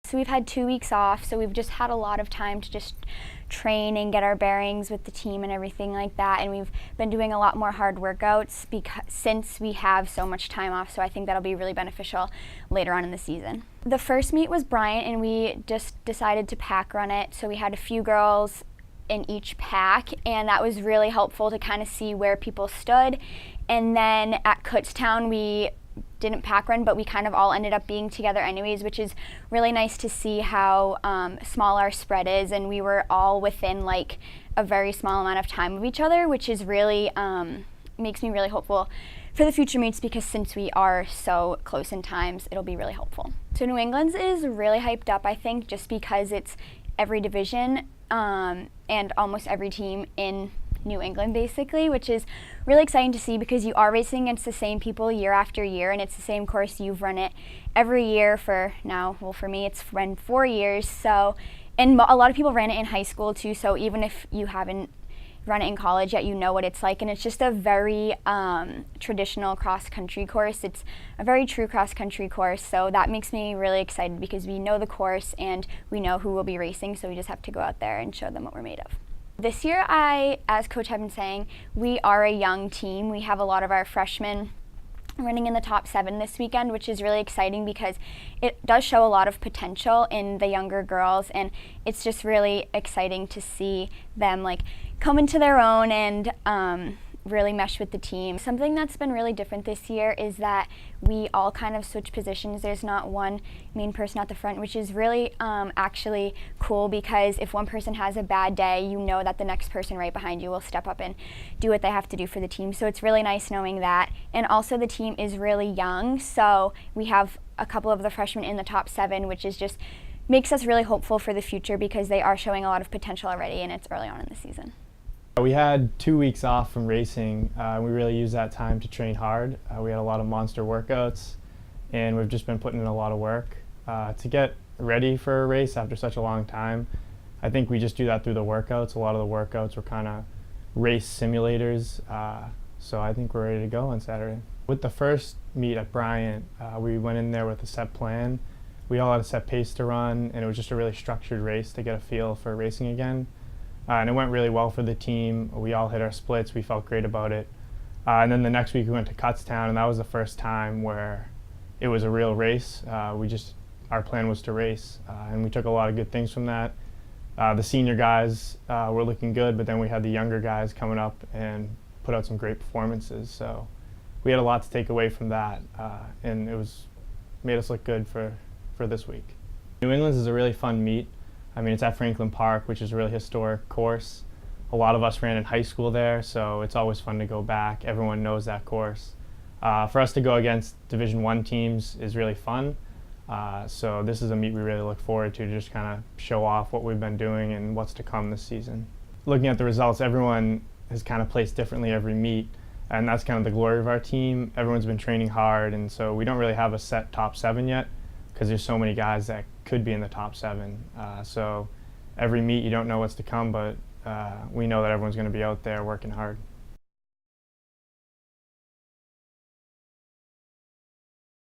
So we've had 2 weeks off, so we've just had a lot of time to just train and get our bearings with the team and everything like that, and we've been doing a lot more hard workouts since we have so much time off, so I think that'll be really beneficial later on in the season. The first meet was Bryant, and we just decided to pack run it, so we had a few girls in each pack, and that was really helpful to kind of see where people stood. And then at Kutztown we didn't pack run, but we kind of all ended up being together anyways, which is really nice to see how small our spread is, and we were all within like a very small amount of time of each other, which is really makes me really hopeful for the future meets, because since we are so close in times, it'll be really helpful. So New England's is really hyped up, I think, just because it's every division and almost every team in New England basically, which is really exciting to see, because you are racing against the same people year after year, and it's the same course. You've run it every year for now, well, for me it's been 4 years, so, and a lot of people ran it in high school too, so even if you haven't run it in college yet, you know what it's like, and it's just a very traditional cross-country course. It's a very true cross-country course, so that makes me really excited, because we know the course and we know who will be racing, so we just have to go out there and show them what we're made of. This year, as Coach had been saying, we are a young team. We have a lot of our freshmen running in the top 7 this weekend, which is really exciting because it does show a lot of potential in the younger girls, and it's just really exciting to see them like come into their own and really mesh with the team. Something that's been really different this year is that we all kind of switch positions. There's not one main person at the front, which is really actually cool, because if one person has a bad day, you know that the next person right behind you will step up and do what they have to do for the team. So it's really nice knowing that. And also the team is really young, so we have a couple of the freshmen in the top 7, which is just makes us really hopeful for the future, because they are showing a lot of potential already, and it's early on in the season. We had 2 weeks off from racing. We really used that time to train hard. We had a lot of monster workouts, and we've just been putting in a lot of work to get ready for a race after such a long time. I think we just do that through the workouts. A lot of the workouts were kind of race simulators, so I think we're ready to go on Saturday. With the first meet at Bryant, we went in there with a set plan. We all had a set pace to run, and it was just a really structured race to get a feel for racing again. And it went really well for the team. We all hit our splits. We felt great about it. And then the next week we went to Kutztown, and that was the first time where it was a real race. Our plan was to race, and we took a lot of good things from that. The senior guys were looking good, but then we had the younger guys coming up and put out some great performances. So we had a lot to take away from that, and it made us look good for this week. New England's is a really fun meet. I mean, it's at Franklin Park, which is a really historic course. A lot of us ran in high school there, so it's always fun to go back. Everyone knows that course. For us to go against Division I teams is really fun. So this is a meet we really look forward to just kind of show off what we've been doing and what's to come this season. Looking at the results, everyone has kind of placed differently every meet, and that's kind of the glory of our team. Everyone's been training hard, and so we don't really have a set top 7 yet, because there's so many guys that could be in the top 7. So every meet you don't know what's to come, but we know that everyone's going to be out there working hard.